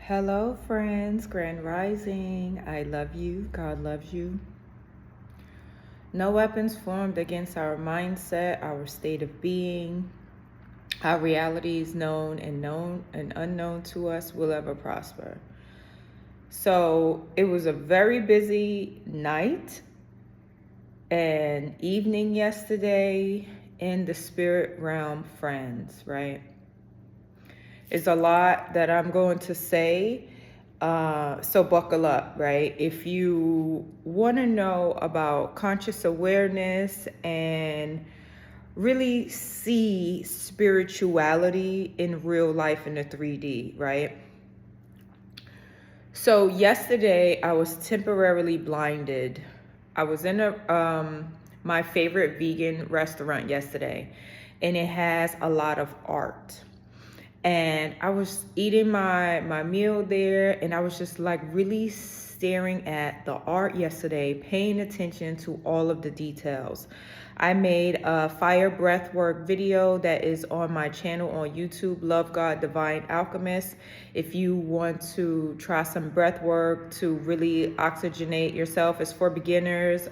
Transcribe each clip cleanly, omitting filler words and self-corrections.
Hello, friends. Grand Rising. I love you. God loves you. No weapons formed against our mindset, our state of being, our realities known and unknown to us will ever prosper. So it was a very busy night and evening yesterday in the spirit realm, friends, right? It's a lot that I'm going to say, so buckle up, right? If you want to know about conscious awareness and really see spirituality in real life in the 3D, right? So yesterday I was temporarily blinded. I was in my favorite vegan restaurant yesterday, and it has a lot of art. And I was eating my meal there, and I was just like really staring at the art yesterday, paying attention to all of the details. I made a fire breathwork video that is on my channel on YouTube, Love God Divine Alchemist. If you want to try some breath work to really oxygenate yourself, it's for beginners.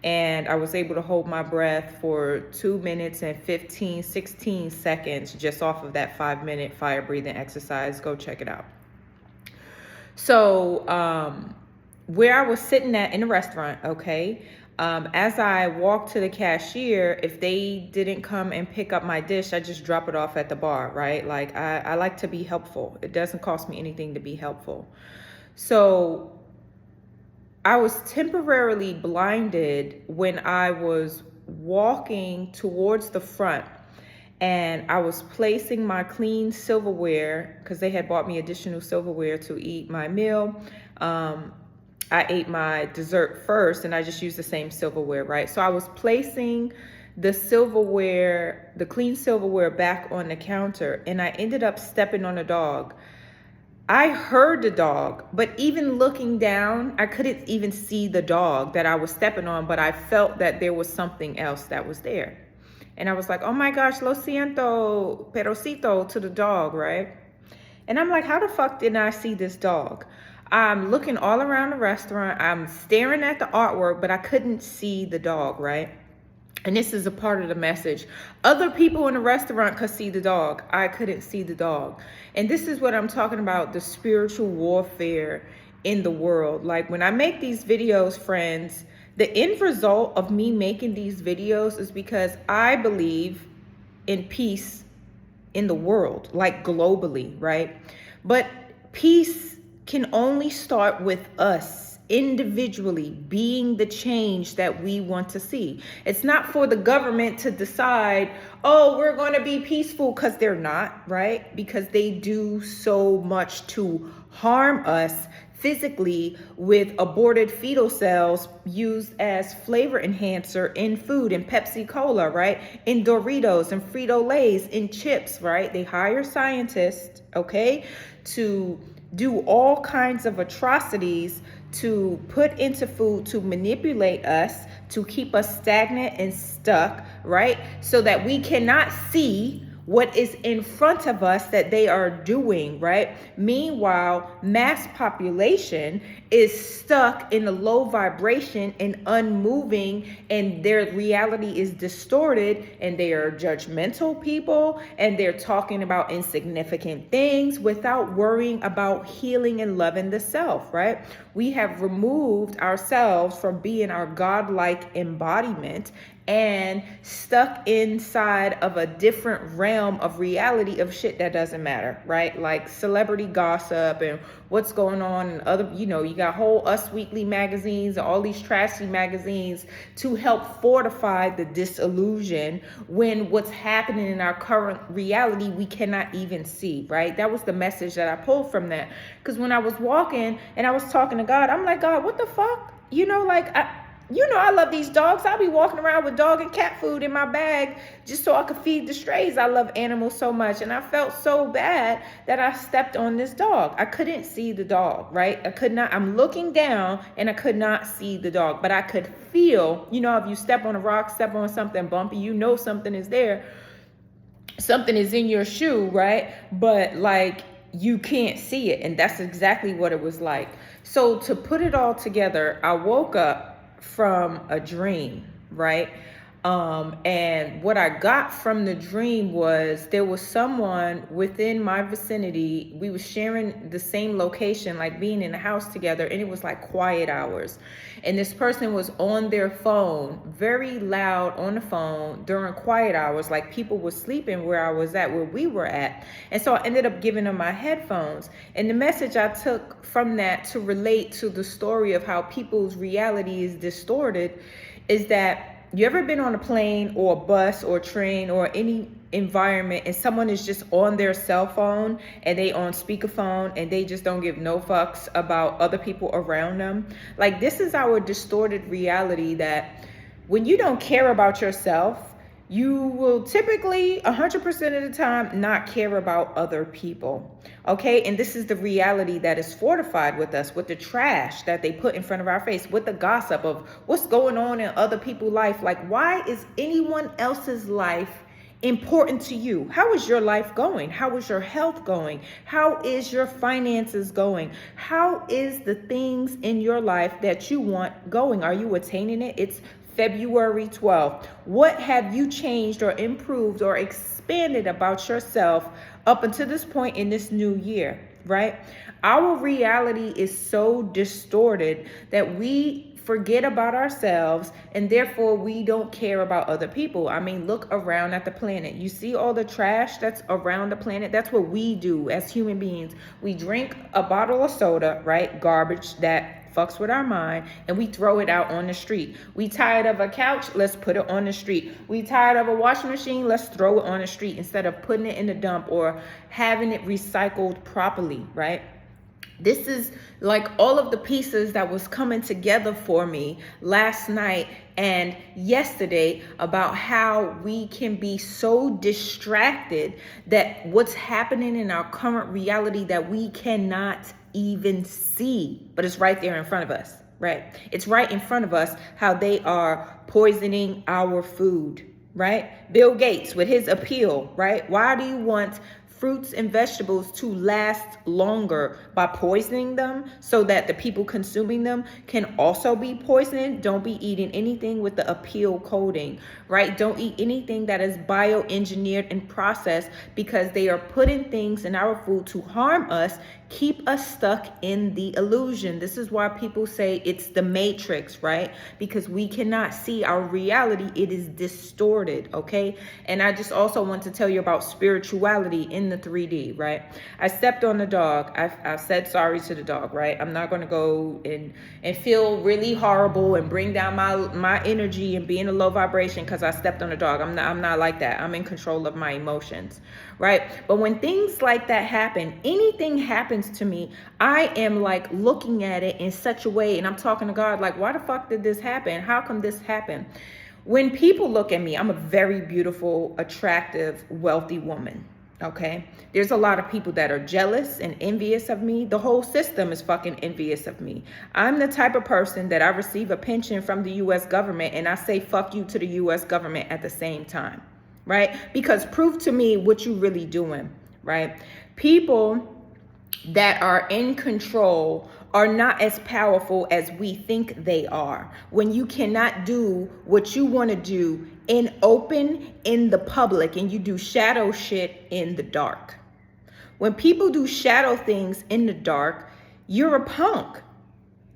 And I was able to hold my breath for 2 minutes and 16 seconds just off of that 5-minute fire breathing exercise. Go check it out. So where I was sitting at in the restaurant, okay, as I walked to the cashier, if they didn't come and pick up my dish, I just drop it off at the bar, right? Like I like to be helpful. It doesn't cost me anything to be helpful. So I was temporarily blinded when I was walking towards the front, and I was placing my clean silverware because they had bought me additional silverware to eat my meal. I ate my dessert first, and I just used the same silverware, right? So I was placing the silverware, the clean silverware, back on the counter, and I ended up stepping on a dog. I heard the dog, but even looking down, I couldn't even see the dog that I was stepping on, but I felt that there was something else that was there. And I was like, oh my gosh, lo siento, perosito, to the dog, right? And I'm like, how the fuck didn't I see this dog? I'm looking all around the restaurant. I'm staring at the artwork, but I couldn't see the dog, right? And this is a part of the message. Other people in the restaurant could see the dog. I couldn't see the dog. And this is what I'm talking about, the spiritual warfare in the world. Like when I make these videos, friends, the end result of me making these videos is because I believe in peace in the world, like globally, right? But peace can only start with us individually being the change that we want to see. It's not for the government to decide, oh, we're going to be peaceful, because they're not, right? Because they do so much to harm us physically with aborted fetal cells used as flavor enhancer in food, in Pepsi Cola, right? In Doritos and Frito-Lays, in chips, right? They hire scientists, okay, to do all kinds of atrocities to put into food to manipulate us, to keep us stagnant and stuck, right? So that we cannot see what is in front of us that they are doing, right? Meanwhile, mass population is stuck in a low vibration and unmoving, and their reality is distorted, and they are judgmental people, and they're talking about insignificant things without worrying about healing and loving the self, right? We have removed ourselves from being our godlike embodiment and stuck inside of a different realm of reality of shit that doesn't matter, right? Like celebrity gossip and what's going on in other, you got whole Us Weekly magazines and all these trashy magazines to help fortify the disillusion when what's happening in our current reality we cannot even see, right? That was the message that I pulled from that. Because when I was walking and I was talking to God, I'm like, God, what the fuck? I love these dogs. I'll be walking around with dog and cat food in my bag just so I could feed the strays. I love animals so much. And I felt so bad that I stepped on this dog. I couldn't see the dog, right? I'm looking down and I could not see the dog, but I could feel, if you step on a rock, step on something bumpy, something is there. Something is in your shoe, right? But like, you can't see it. And that's exactly what it was like. So to put it all together, I woke up from a dream, right? And what I got from the dream was there was someone within my vicinity. We were sharing the same location, like being in the house together, and it was like quiet hours. And this person was on their phone, very loud on the phone during quiet hours, like people were sleeping where I was at, where we were at. And so I ended up giving them my headphones. And the message I took from that to relate to the story of how people's reality is distorted is that you ever been on a plane or a bus or a train or any environment and someone is just on their cell phone and they on speakerphone and they just don't give no fucks about other people around them? Like, this is our distorted reality, that when you don't care about yourself, you will typically 100% of the time not care about other people. Okay. And this is the reality that is fortified with us, with the trash that they put in front of our face, with the gossip of what's going on in other people's life. Like, why is anyone else's life important to you? How is your life going? How is your health going? How is your finances going? How is the things in your life that you want going? Are you attaining it? It's February 12th. What have you changed or improved or expanded about yourself up until this point in this new year, right? Our reality is so distorted that we forget about ourselves, and therefore we don't care about other people. I mean, look around at the planet. You see all the trash that's around the planet? That's what we do as human beings. We drink a bottle of soda, right? Garbage that fucks with our mind, and we throw it out on the street. We tired of a couch, let's put it on the street. We tired of a washing machine, let's throw it on the street instead of putting it in the dump or having it recycled properly, right? This is like all of the pieces that was coming together for me last night and yesterday about how we can be so distracted that what's happening in our current reality that we cannot even see, but it's right there in front of us, right? It's right in front of us how they are poisoning our food, right? Bill Gates with his appeal, right? Why do you want fruits and vegetables to last longer? By poisoning them so that the people consuming them can also be poisoned. Don't be eating anything with the appeal coating, right? Don't eat anything that is bioengineered and processed, because they are putting things in our food to harm us, keep us stuck in the illusion. This is why people say it's the matrix, right? Because we cannot see our reality. It is distorted, okay? And I just also want to tell you about spirituality in the 3D, right? I stepped on the dog. I said sorry to the dog, right? I'm not going to go and feel really horrible and bring down my energy and be in a low vibration because I stepped on a dog. I'm not like that. I'm in control of my emotions, right? But when things like that happen, anything happens to me, I am like looking at it in such a way, and I'm talking to God like, why the fuck did this happen? How come this happened? When people look at me, I'm a very beautiful, attractive, wealthy woman. Okay, there's a lot of people that are jealous and envious of me. The whole system is fucking envious of me. I'm the type of person that I receive a pension from the U.S. government and I say fuck you to the U.S. government at the same time, right? Because prove to me what you really doing, right? People that are in control are not as powerful as we think they are. When you cannot do what you want to do in open, in the public, and you do shadow shit in the dark. When people do shadow things in the dark, you're a punk.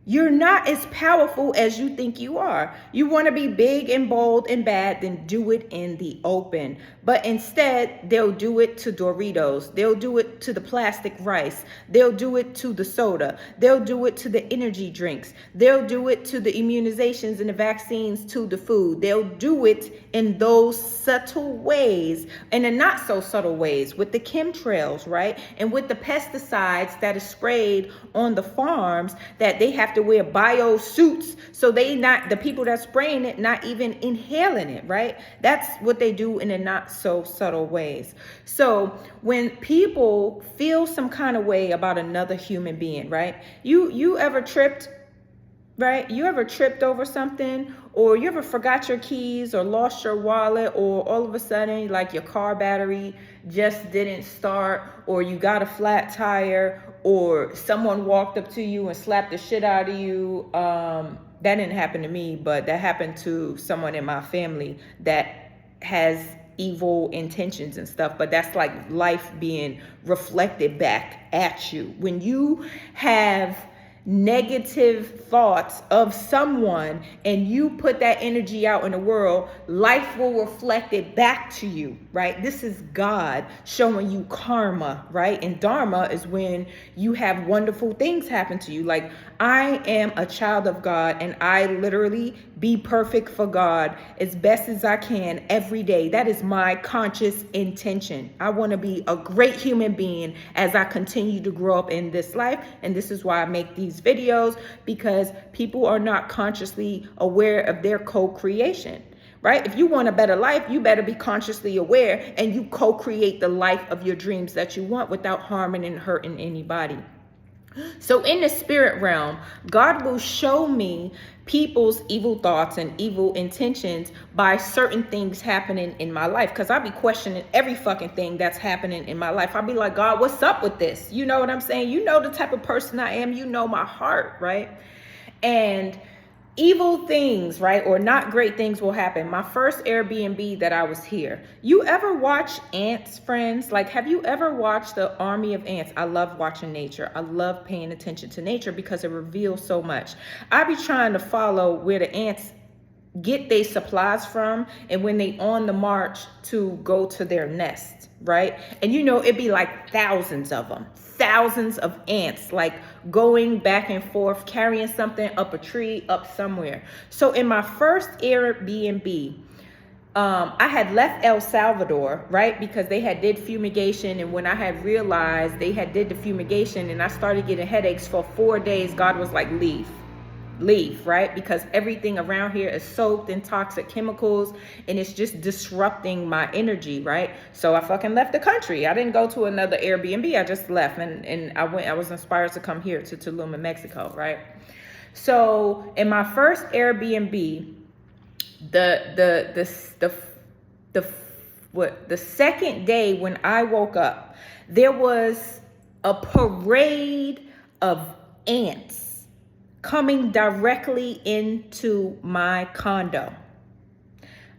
You're not as powerful as you think you are. You want to be big and bold and bad, then do it in the open. But instead, they'll do it to Doritos. They'll do it to the plastic rice. They'll do it to the soda. They'll do it to the energy drinks. They'll do it to the immunizations and the vaccines, to the food. They'll do it in those subtle ways and in not so subtle ways with the chemtrails, right? And with the pesticides that is sprayed on the farms that they have to wear bio suits so the people that's spraying it not even inhaling it, right? That's what they do in a not so subtle ways. So when people feel some kind of way about another human being, right? You ever tripped, right? You ever tripped over something, or you ever forgot your keys or lost your wallet, or all of a sudden like your car battery just didn't start, or you got a flat tire, or someone walked up to you and slapped the shit out of you. That didn't happen to me, but that happened to someone in my family that has evil intentions and stuff. But that's like life being reflected back at you. When you have negative thoughts of someone and you put that energy out in the world, life will reflect it back to you, right? This is God showing you karma, right? And dharma is when you have wonderful things happen to you. Like, I am a child of God, and I literally be perfect for God as best as I can every day. That is my conscious intention. I want to be a great human being as I continue to grow up in this life. And this is why I make these videos, because people are not consciously aware of their co-creation, right? If you want a better life, you better be consciously aware, and you co-create the life of your dreams that you want without harming and hurting anybody. So in the spirit realm, God will show me people's evil thoughts and evil intentions by certain things happening in my life. Because I'll be questioning every fucking thing that's happening in my life. I'll be like, God, what's up with this? You know what I'm saying? You know the type of person I am. You know my heart, right? And evil things, right, or not great things will happen. My first Airbnb that I was here. You ever watch ants, friends? Like, have you ever watched the army of ants? I love watching nature. I love paying attention to nature because it reveals so much. I be trying to follow where the ants get their supplies from, and when they on the march to go to their nest, right? And you know, it'd be like thousands of them, thousands of ants, like going back and forth, carrying something up a tree, up somewhere. So in my first Airbnb, I had left El Salvador, right? Because they had did fumigation. And when I had realized they had did the fumigation and I started getting headaches for 4 days, God was like, leave, right? Because everything around here is soaked in toxic chemicals and it's just disrupting my energy, right? So I fucking left the country. I didn't go to another Airbnb. I just left, and I was inspired to come here to Tulum, Mexico, right? So in my first Airbnb, the second day when I woke up, there was a parade of ants coming directly into my condo.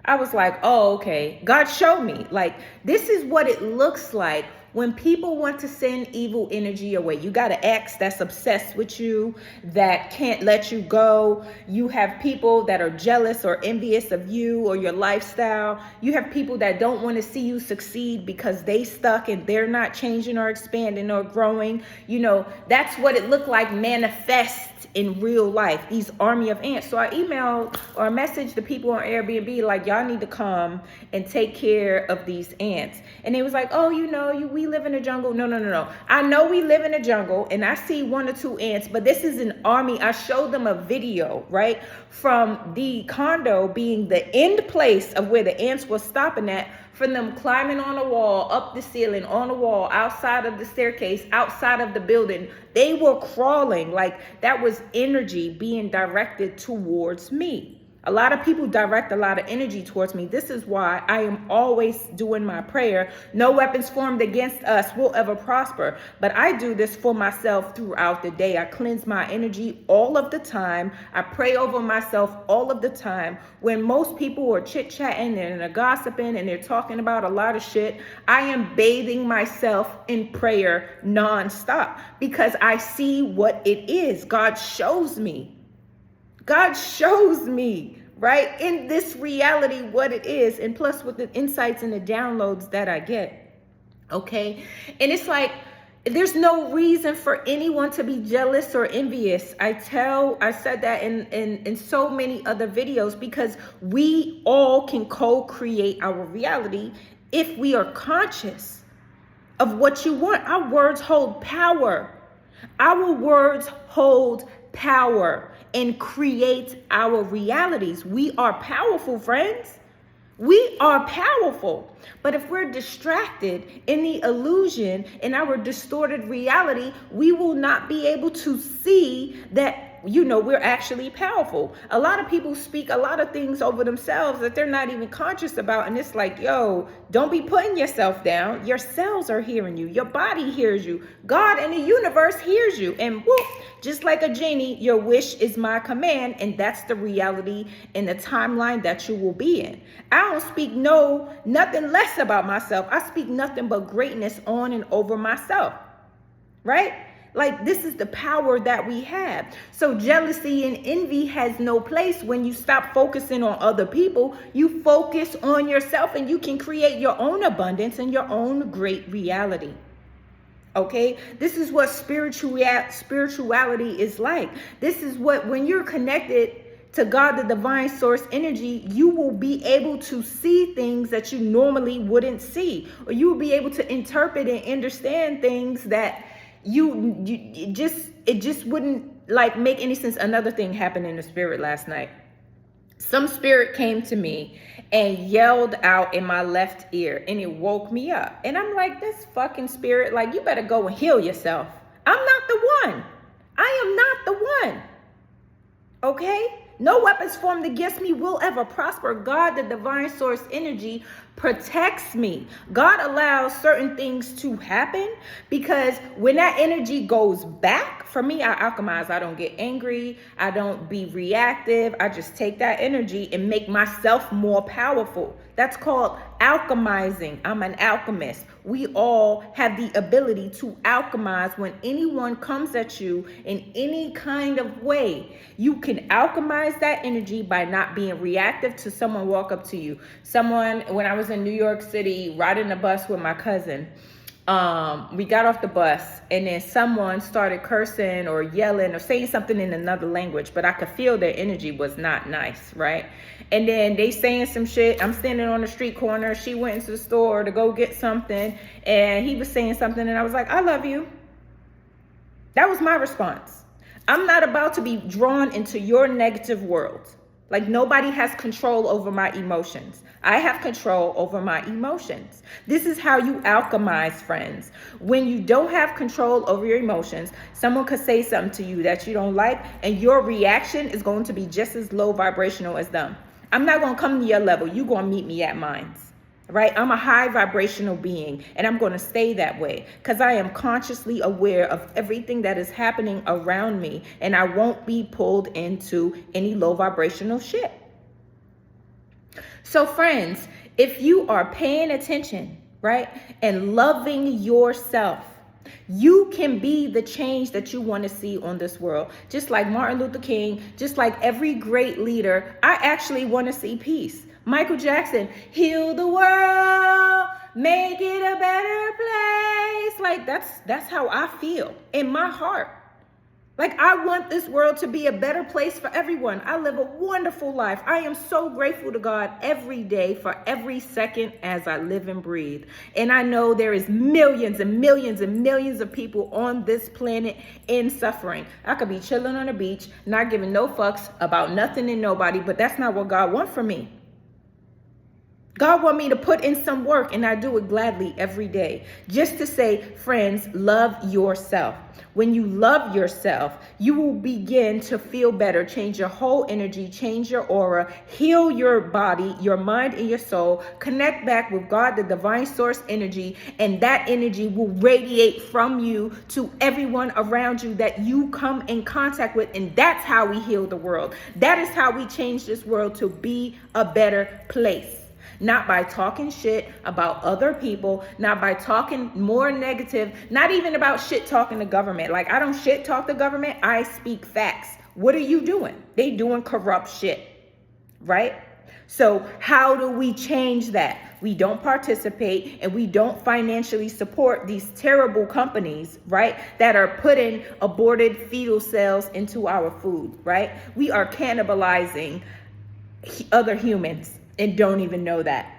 I was like, oh, okay. God showed me, like, this is what it looks like when people want to send evil energy away. You got an ex that's obsessed with you, that can't let you go. You have people that are jealous or envious of you or your lifestyle. You have people that don't want to see you succeed because they stuck and they're not changing or expanding or growing. You know, that's what it looked like manifest in real life, these army of ants. So I emailed or messaged the people on Airbnb, like, y'all need to come and take care of these ants. And they was like, oh, you know, we live in a jungle. No. I know we live in a jungle and I see 1 or 2 ants, but this is an army. I showed them a video, right, from the condo being the end place of where the ants were stopping at, from them climbing on a wall, up the ceiling, on a wall, outside of the staircase, outside of the building. They were crawling. Like, that was energy being directed towards me. A lot of people direct a lot of energy towards me. This is why I am always doing my prayer. No weapons formed against us will ever prosper. But I do this for myself throughout the day. I cleanse my energy all of the time. I pray over myself all of the time. When most people are chit-chatting and they're gossiping and they're talking about a lot of shit, I am bathing myself in prayer nonstop because I see what it is. God shows me. God shows me, right, in this reality what it is, and plus with the insights and the downloads that I get, okay? And it's like, there's no reason for anyone to be jealous or envious. I said that in so many other videos, because we all can co-create our reality if we are conscious of what you want. Our words hold power. Our words hold power and create our realities. We are powerful, friends. We are powerful. But if we're distracted in the illusion, in our distorted reality, we will not be able to see that we're actually powerful. A lot of people speak a lot of things over themselves that they're not even conscious about. And it's like, yo, don't be putting yourself down. Your cells are hearing you. Your body hears you. God and the universe hears you. And whoop, just like a genie, your wish is my command. And that's the reality and the timeline that you will be in. I don't speak nothing less about myself. I speak nothing but greatness on and over myself. Right? Like, this is the power that we have. So jealousy and envy has no place when you stop focusing on other people. You focus on yourself, and you can create your own abundance and your own great reality. Okay, this is what spirituality is like. This is what, when you're connected to God, the divine source energy, you will be able to see things that you normally wouldn't see, or you will be able to interpret and understand things that it just wouldn't like make any sense. Another thing happened in the spirit last night. Some spirit came to me and yelled out in my left ear, and it woke me up. And I'm like, this fucking spirit, like, you better go and heal yourself. I'm not the one. I am not the one. Okay? No weapons formed against me will ever prosper. God, the divine source energy, protects me. God allows certain things to happen because when that energy goes back, for me, I alchemize. I don't get angry. I don't be reactive. I just take that energy and make myself more powerful. That's called alchemizing. I'm an alchemist. We all have the ability to alchemize. When anyone comes at you in any kind of way, you can alchemize that energy by not being reactive to someone walk up to you. When I was in New York City riding the bus with my cousin, we got off the bus, and then someone started cursing or yelling or saying something in another language, but I could feel their energy was not nice, right? And then they saying some shit. I'm standing on the street corner. She went into the store to go get something, and he was saying something, and I was like, I love you. That was my response. I'm not about to be drawn into your negative world. Like, nobody has control over my emotions. I have control over my emotions. This is how you alchemize, friends. When you don't have control over your emotions, someone could say something to you that you don't like, and your reaction is going to be just as low vibrational as them. I'm not going to come to your level. You're going to meet me at mine. Right? I'm a high vibrational being, and I'm going to stay that way because I am consciously aware of everything that is happening around me, and I won't be pulled into any low vibrational shit. So friends, if you are paying attention, right, and loving yourself, you can be the change that you want to see on this world. Just like Martin Luther King, just like every great leader, I actually want to see peace. Michael Jackson, heal the world, make it a better place. Like, that's how I feel in my heart. Like, I want this world to be a better place for everyone. I live a wonderful life. I am so grateful to God every day for every second as I live and breathe. And I know there is millions and millions and millions of people on this planet in suffering. I could be chilling on the beach, not giving no fucks about nothing and nobody, but that's not what God wants from me. God wants me to put in some work, and I do it gladly every day. Just to say, friends, love yourself. When you love yourself, you will begin to feel better, change your whole energy, change your aura, heal your body, your mind, and your soul, connect back with God, the divine source energy, and that energy will radiate from you to everyone around you that you come in contact with, and that's how we heal the world. That is how we change this world to be a better place. Not by talking shit about other people, not by talking more negative, not even about shit talking the government. Like, I don't shit talk the government, I speak facts. What are you doing? They doing corrupt shit, right? So how do we change that? We don't participate, and we don't financially support these terrible companies, right, that are putting aborted fetal cells into our food, right? We are cannibalizing other humans and don't even know that,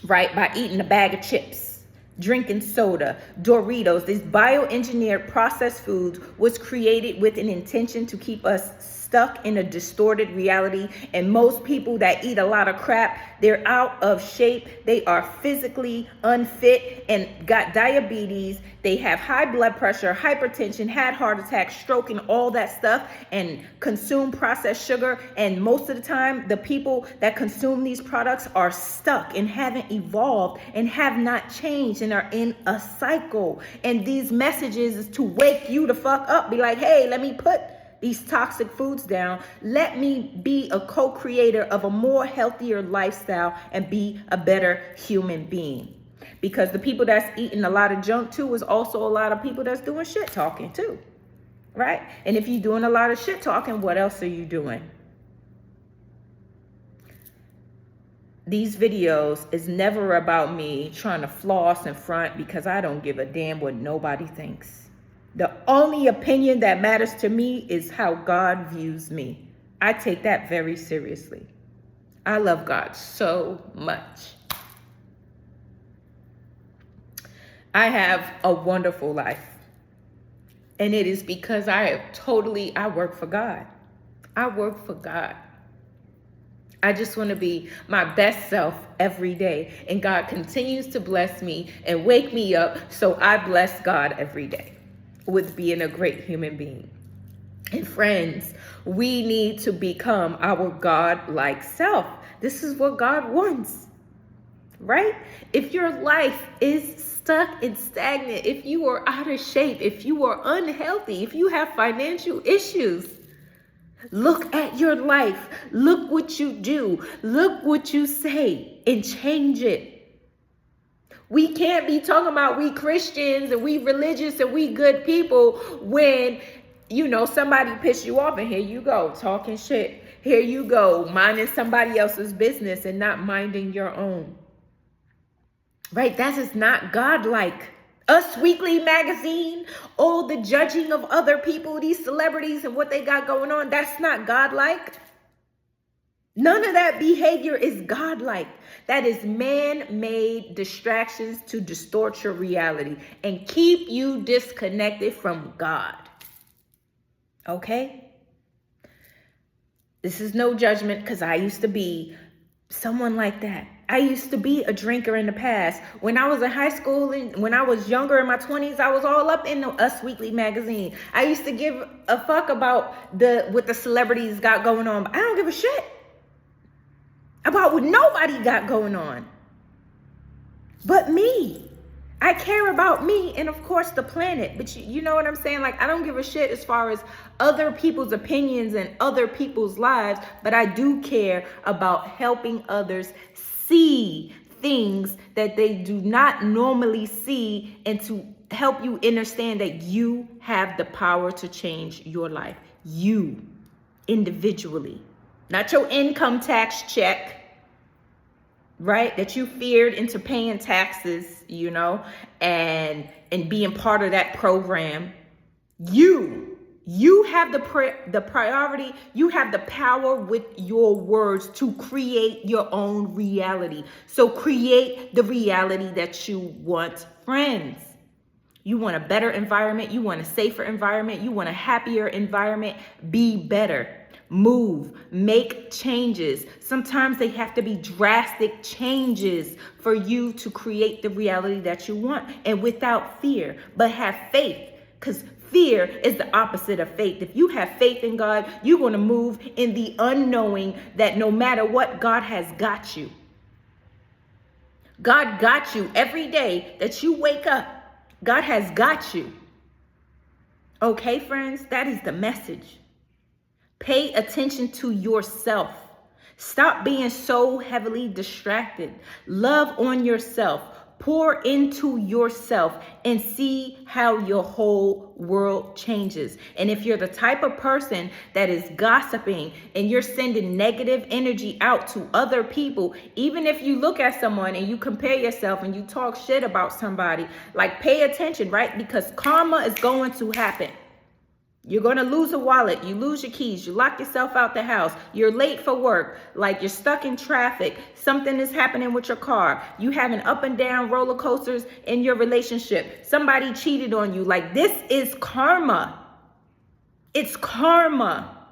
right? By eating a bag of chips, drinking soda, Doritos. These bioengineered processed foods was created with an intention to keep us stuck in a distorted reality. And most people that eat a lot of crap, they're out of shape. They are physically unfit and got diabetes. They have high blood pressure, hypertension, had heart attacks, stroke, and all that stuff, and consume processed sugar. And most of the time, the people that consume these products are stuck and haven't evolved and have not changed and are in a cycle. And these messages is to wake you the fuck up. Be like, hey, let me put these toxic foods down. Let me be a co-creator of a more healthier lifestyle and be a better human being. Because the people that's eating a lot of junk too is also a lot of people that's doing shit talking too, right? And if you're doing a lot of shit talking, what else are you doing? These videos is never about me trying to floss in front, because I don't give a damn what nobody thinks. The only opinion that matters to me is how God views me. I take that very seriously. I love God so much. I have a wonderful life. And it is because I work for God. I work for God. I just want to be my best self every day. And God continues to bless me and wake me up, so I bless God every day with being a great human being. And friends, we need to become our God-like self. This is what God wants, right? If your life is stuck and stagnant, if you are out of shape, if you are unhealthy, if you have financial issues, look at your life. Look what you do. Look what you say and change it. We can't be talking about we Christians and we religious and we good people when, somebody piss you off, and here you go talking shit. Here you go minding somebody else's business and not minding your own. Right? That is not godlike. Us Weekly magazine, all the judging of other people, these celebrities and what they got going on, that's not godlike. None of that behavior is godlike. That is man-made distractions to distort your reality and keep you disconnected from God. Okay? This is no judgment, because I used to be someone like that. I used to be a drinker in the past. When I was in high school and when I was younger in my 20s, I was all up in the Us Weekly magazine. I used to give a fuck about what the celebrities got going on, but I don't give a shit about what nobody got going on but me. I care about me and, of course, the planet. But you know what I'm saying? Like, I don't give a shit as far as other people's opinions and other people's lives, but I do care about helping others see things that they do not normally see, and to help you understand that you have the power to change your life. You, individually. Not your income tax check, right? That you feared into paying taxes, and being part of that program. You have the priority. You have the power with your words to create your own reality. So create the reality that you want, friends. You want a better environment. You want a safer environment. You want a happier environment. Be better. Move, make changes. Sometimes they have to be drastic changes for you to create the reality that you want, and without fear, but have faith, because fear is the opposite of faith. If you have faith in God, you're going to move in the unknowing that no matter what, God has got you. God got you every day that you wake up. God has got you. Okay, friends, that is the message. Pay attention to yourself. Stop being so heavily distracted. Love on yourself. Pour into yourself and see how your whole world changes. And if you're the type of person that is gossiping and you're sending negative energy out to other people, even if you look at someone and you compare yourself and you talk shit about somebody, like, pay attention, right? Because karma is going to happen. You're going to lose a wallet. You lose your keys. You lock yourself out the house. You're late for work. Like, you're stuck in traffic. Something is happening with your car. You having up and down roller coasters in your relationship. Somebody cheated on you. Like, this is karma. It's karma.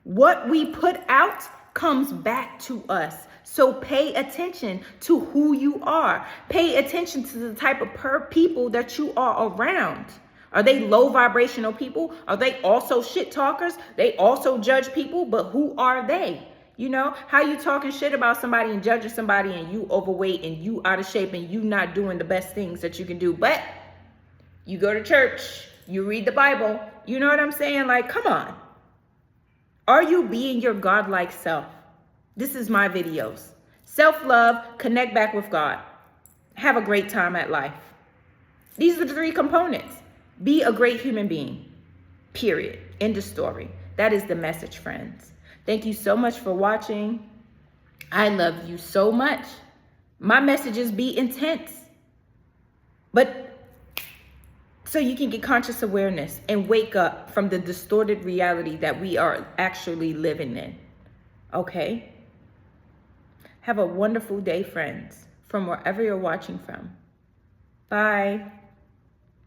What we put out comes back to us. So pay attention to who you are. Pay attention to the type of people that you are around. Are they low vibrational people? Are they also shit talkers? They also judge people, but who are they? You know, how you talking shit about somebody and judging somebody and you overweight and you out of shape and you not doing the best things that you can do. But you go to church, you read the Bible. You know what I'm saying? Like, come on. Are you being your godlike self? This is my videos. Self-love, connect back with God. Have a great time at life. These are the 3 components. Be a great human being. Period. End of story. That is the message, friends. Thank you so much for watching. I love you so much. My messages be intense, but so you can get conscious awareness and wake up from the distorted reality that we are actually living in. Okay? Have a wonderful day, friends, from wherever you're watching from. Bye.